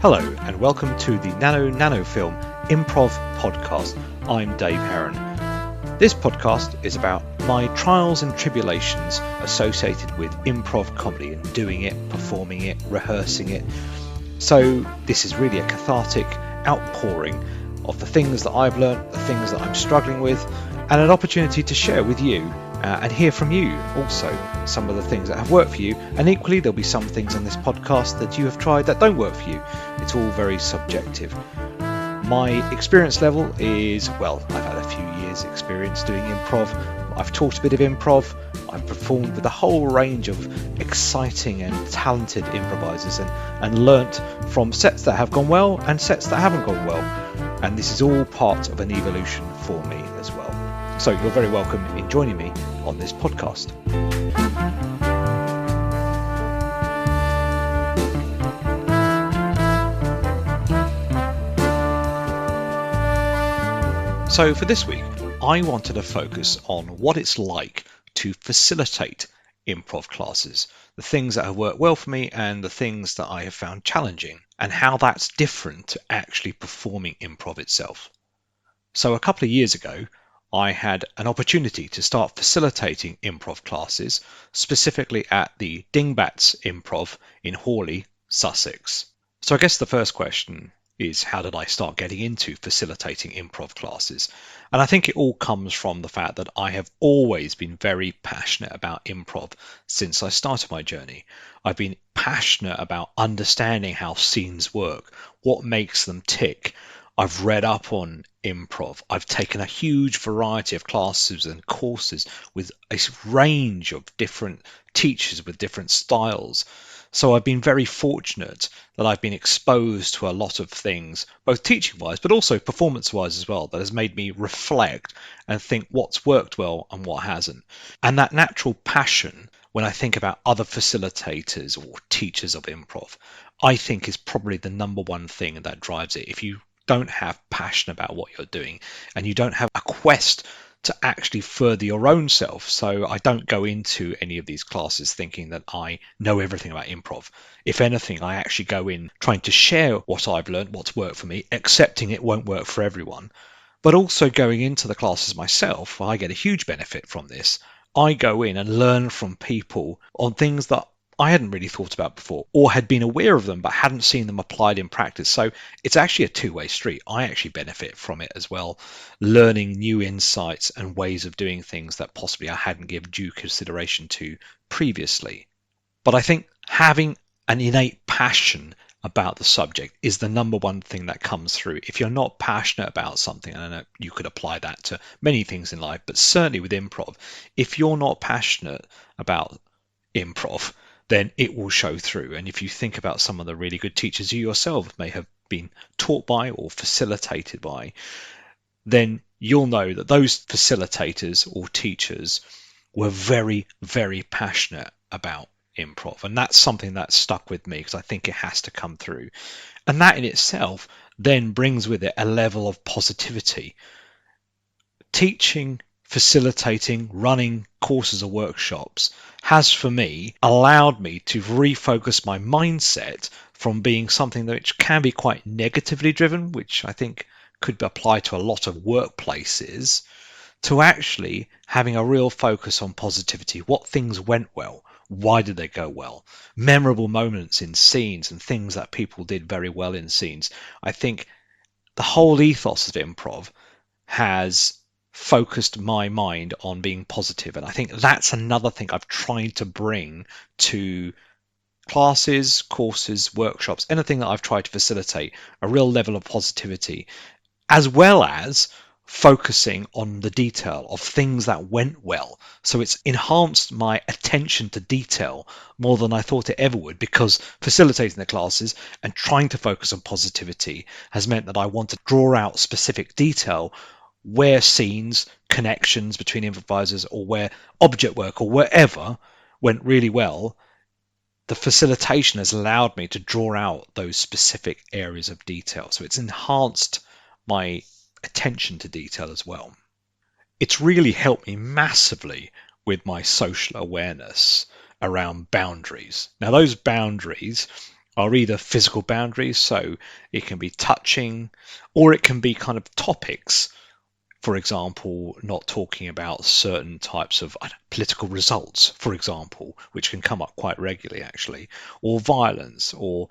Hello and welcome to the Nano Film Improv podcast. I'm Dave Heron. This podcast is about my trials and tribulations associated with improv comedy and doing it, performing it, rehearsing it. So this is really a cathartic outpouring of the things that I've learned, the things that I'm struggling with, and an opportunity to share with you and hear from you also some of the things that have worked for you, and equally there'll be some things on this podcast that you have tried that don't work for you. It's all very subjective. My experience level is, well, I've had a few years experience doing improv. I've taught a bit of improv. I've performed with a whole range of exciting and talented improvisers and learnt from sets that have gone well and sets that haven't gone well. And this is all part of an evolution for me as well. So you're very welcome in joining me on this podcast. So for this week, I wanted to focus on what it's like to facilitate improv classes, the things that have worked well for me and the things that I have found challenging, and how that's different to actually performing improv itself. So a couple of years ago, I had an opportunity to start facilitating improv classes, specifically at the Dingbats Improv in Hawley, Sussex. So I guess the first question is, how did I start getting into facilitating improv classes? And I think it all comes from the fact that I have always been very passionate about improv since I started my journey. I've been passionate about understanding how scenes work, what makes them tick. I've read up on improv. I've taken a huge variety of classes and courses with a range of different teachers with different styles. So I've been very fortunate that I've been exposed to a lot of things, both teaching-wise, but also performance-wise as well, that has made me reflect and think what's worked well and what hasn't. And that natural passion, when I think about other facilitators or teachers of improv, I think is probably the number one thing that drives it. If you don't have passion about what you're doing and you don't have a quest to actually further your own self. So I don't go into any of these classes thinking that I know everything about improv. If anything, I actually go in trying to share what I've learned, what's worked for me, accepting it won't work for everyone. But also going into the classes myself, I get a huge benefit from this. I go in and learn from people on things that I hadn't really thought about before, or had been aware of them but hadn't seen them applied in practice. So it's actually a two-way street. I actually benefit from it as well, learning new insights and ways of doing things that possibly I hadn't given due consideration to previously. But I think having an innate passion about the subject is the number one thing that comes through. If you're not passionate about something, and I know you could apply that to many things in life, but certainly with improv, if you're not passionate about improv, then it will show through. And if you think about some of the really good teachers you yourself may have been taught by or facilitated by, then you'll know that those facilitators or teachers were very, very passionate about improv. And that's something that stuck with me because I think it has to come through. And that in itself then brings with it a level of positivity. Teaching, facilitating, running courses or workshops has for me allowed me to refocus my mindset from being something which can be quite negatively driven, which I think could apply to a lot of workplaces, to actually having a real focus on positivity. What things went well? Why did they go well? Memorable moments in scenes and things that people did very well in scenes. I think the whole ethos of improv has focused my mind on being positive, and I think that's another thing I've tried to bring to classes, courses, workshops, anything that I've tried to facilitate, a real level of positivity, as well as focusing on the detail of things that went well. So it's enhanced my attention to detail more than I thought it ever would, because facilitating the classes and trying to focus on positivity has meant that I want to draw out specific detail where scenes, connections between improvisers, or where object work or wherever went really well. The facilitation has allowed me to draw out those specific areas of detail. So it's enhanced my attention to detail as well. It's really helped me massively with my social awareness around boundaries. Now, those boundaries are either physical boundaries, so it can be touching, or it can be kind of topics. For example, not talking about certain types of political results, for example, which can come up quite regularly actually, or violence, or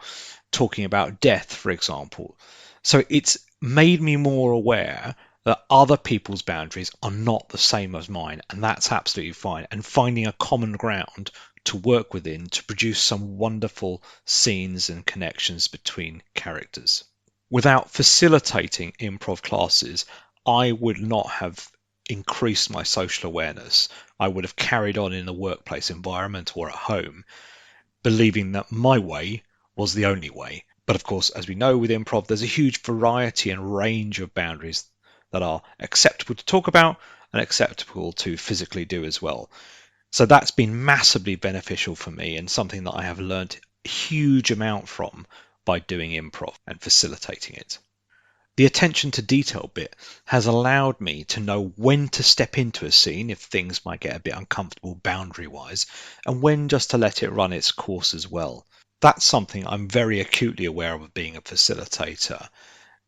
talking about death, for example. So it's made me more aware that other people's boundaries are not the same as mine, and that's absolutely fine. And finding a common ground to work within to produce some wonderful scenes and connections between characters. Without facilitating improv classes, I would not have increased my social awareness. I would have carried on in the workplace environment or at home, believing that my way was the only way. But of course, as we know with improv, there's a huge variety and range of boundaries that are acceptable to talk about and acceptable to physically do as well. So that's been massively beneficial for me and something that I have learned a huge amount from by doing improv and facilitating it. The attention to detail bit has allowed me to know when to step into a scene if things might get a bit uncomfortable boundary wise, and when just to let it run its course as well. That's something I'm very acutely aware of being a facilitator,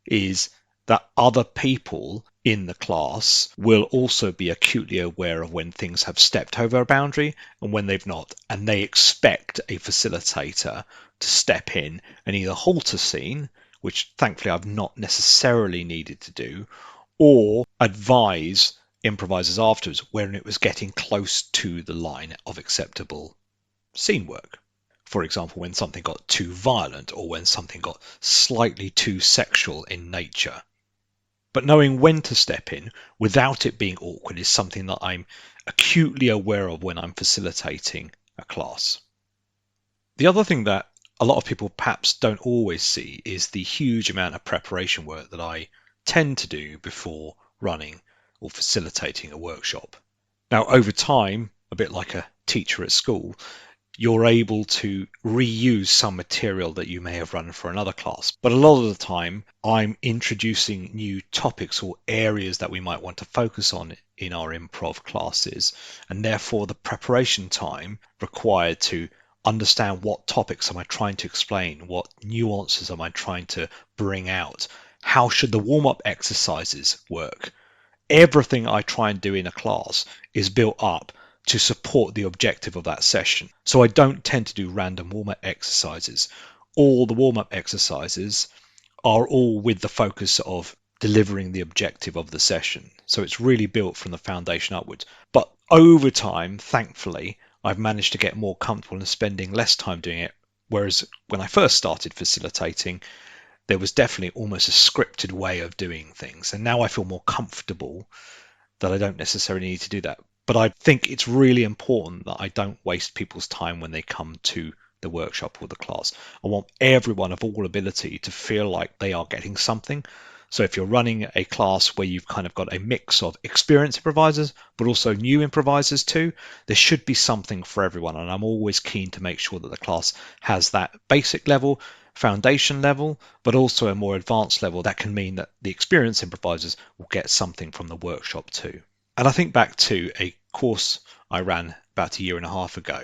is that other people in the class will also be acutely aware of when things have stepped over a boundary and when they've not. And they expect a facilitator to step in and either halt a scene, which thankfully I've not necessarily needed to do, or advise improvisers afterwards when it was getting close to the line of acceptable scene work. For example, when something got too violent or when something got slightly too sexual in nature. But knowing when to step in without it being awkward is something that I'm acutely aware of when I'm facilitating a class. The other thing that a lot of people perhaps don't always see is the huge amount of preparation work that I tend to do before running or facilitating a workshop. Now, over time, a bit like a teacher at school, you're able to reuse some material that you may have run for another class. But a lot of the time, I'm introducing new topics or areas that we might want to focus on in our improv classes, and therefore the preparation time required to understand what topics am I trying to explain, what nuances am I trying to bring out, how should the warm-up exercises work. Everything I try and do in a class is built up to support the objective of that session. So I don't tend to do random warm-up exercises. All the warm-up exercises are all with the focus of delivering the objective of the session. So it's really built from the foundation upwards. But over time, thankfully, I've managed to get more comfortable and spending less time doing it. Whereas when I first started facilitating, there was definitely almost a scripted way of doing things. And now I feel more comfortable that I don't necessarily need to do that. But I think it's really important that I don't waste people's time when they come to the workshop or the class. I want everyone of all ability to feel like they are getting something. So if you're running a class where you've kind of got a mix of experienced improvisers, but also new improvisers too, there should be something for everyone. And I'm always keen to make sure that the class has that basic level, foundation level, but also a more advanced level. That can mean that the experienced improvisers will get something from the workshop too. And I think back to a course I ran about a year and a half ago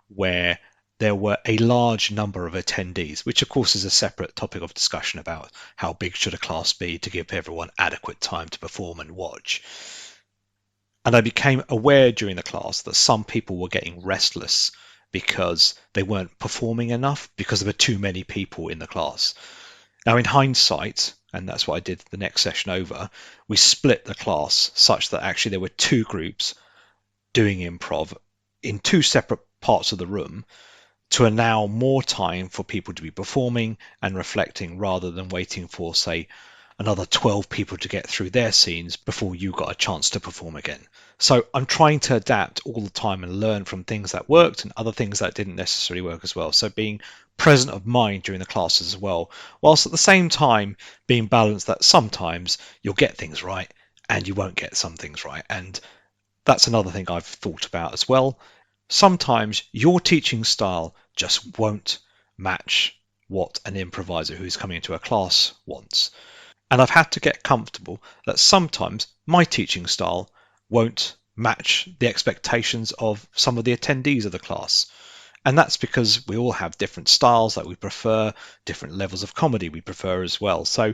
where there were a large number of attendees, which of course is a separate topic of discussion about how big should a class be to give everyone adequate time to perform and watch. And I became aware during the class that some people were getting restless because they weren't performing enough because there were too many people in the class. Now, in hindsight, and that's what I did the next session over, we split the class such that actually there were two groups doing improv in two separate parts of the room to allow more time for people to be performing and reflecting rather than waiting for, say, another 12 people to get through their scenes before you got a chance to perform again. So I'm trying to adapt all the time and learn from things that worked and other things that didn't necessarily work as well. So being present of mind during the classes as well, whilst at the same time being balanced that sometimes you'll get things right and you won't get some things right. And that's another thing I've thought about as well. Sometimes your teaching style just won't match what an improviser who's coming into a class wants. And I've had to get comfortable that sometimes my teaching style won't match the expectations of some of the attendees of the class. And that's because we all have different styles that we prefer, different levels of comedy we prefer as well. So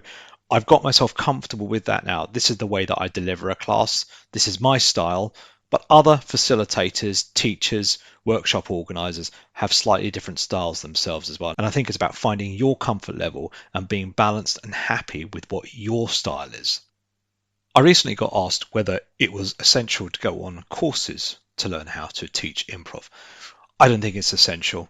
I've got myself comfortable with that now. This is the way that I deliver a class. This is my style. But other facilitators, teachers, workshop organizers have slightly different styles themselves as well. And I think it's about finding your comfort level and being balanced and happy with what your style is. I recently got asked whether it was essential to go on courses to learn how to teach improv. I don't think it's essential.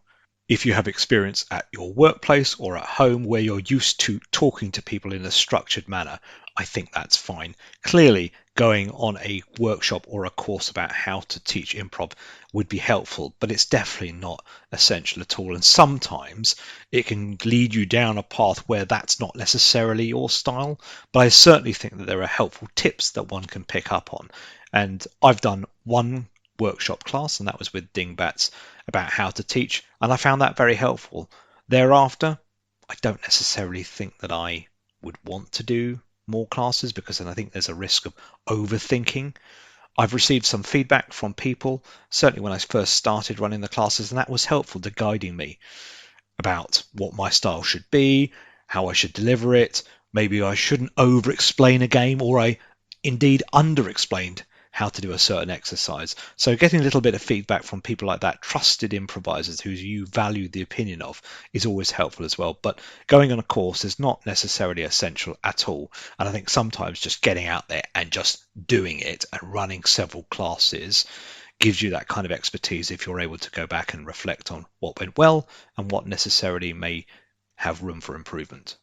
If you have experience at your workplace or at home where you're used to talking to people in a structured manner, I think that's fine. Clearly, going on a workshop or a course about how to teach improv would be helpful, but it's definitely not essential at all. And sometimes it can lead you down a path where that's not necessarily your style. But I certainly think that there are helpful tips that one can pick up on. And I've done one workshop class, and that was with Dingbats, about how to teach, and I found that very helpful. Thereafter, I don't necessarily think that I would want to do more classes, because then I think there's a risk of overthinking. I've received some feedback from people, certainly when I first started running the classes, and that was helpful to guiding me about what my style should be, how I should deliver it. Maybe I shouldn't over explain a game, or I indeed under explained how to do a certain exercise. So getting a little bit of feedback from people like that, trusted improvisers who you value the opinion of, is always helpful as well. But going on a course is not necessarily essential at all. And I think sometimes just getting out there and just doing it and running several classes gives you that kind of expertise if you're able to go back and reflect on what went well and what necessarily may have room for improvement.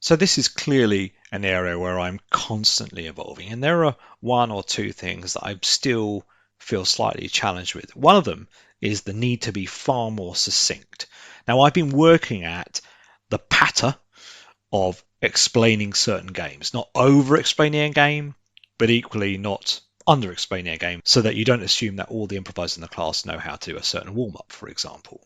So this is clearly an area where I'm constantly evolving, and there are one or two things that I still feel slightly challenged with. One of them is the need to be far more succinct. Now, I've been working at the patter of explaining certain games, not over explaining a game, but equally not under explaining a game, so that you don't assume that all the improvisers in the class know how to do a certain warm-up, for example.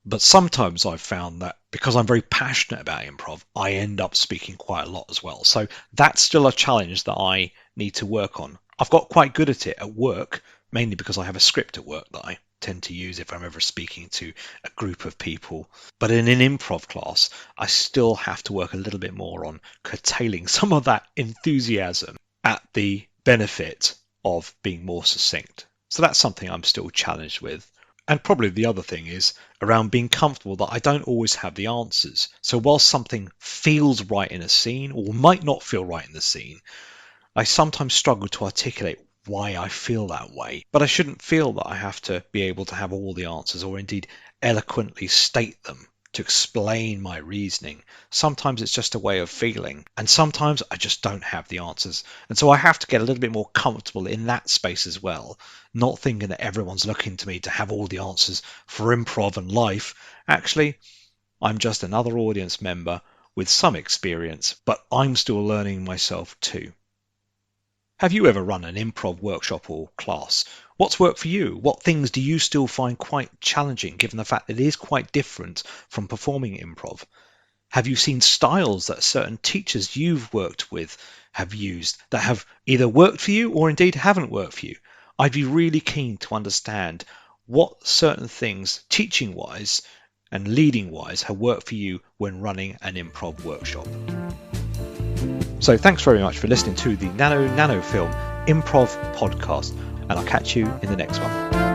But sometimes I've found that because I'm very passionate about improv, I end up speaking quite a lot as well. So that's still a challenge that I need to work on. I've got quite good at it at work, mainly because I have a script at work that I tend to use if I'm ever speaking to a group of people. But in an improv class, I still have to work a little bit more on curtailing some of that enthusiasm at the benefit of being more succinct. So that's something I'm still challenged with. And probably the other thing is around being comfortable that I don't always have the answers. So while something feels right in a scene or might not feel right in the scene, I sometimes struggle to articulate why I feel that way. But I shouldn't feel that I have to be able to have all the answers or indeed eloquently state them to explain my reasoning. Sometimes it's just a way of feeling, and sometimes I just don't have the answers. And so I have to get a little bit more comfortable in that space as well, not thinking that everyone's looking to me to have all the answers for improv and life. Actually, I'm just another audience member with some experience, but I'm still learning myself too. Have you ever run an improv workshop or class? What's worked for you? What things do you still find quite challenging, given the fact that it is quite different from performing improv? Have you seen styles that certain teachers you've worked with have used that have either worked for you or indeed haven't worked for you? I'd be really keen to understand what certain things, teaching-wise and leading-wise, have worked for you when running an improv workshop. So thanks very much for listening to the Nano Film Improv podcast, and I'll catch you in the next one.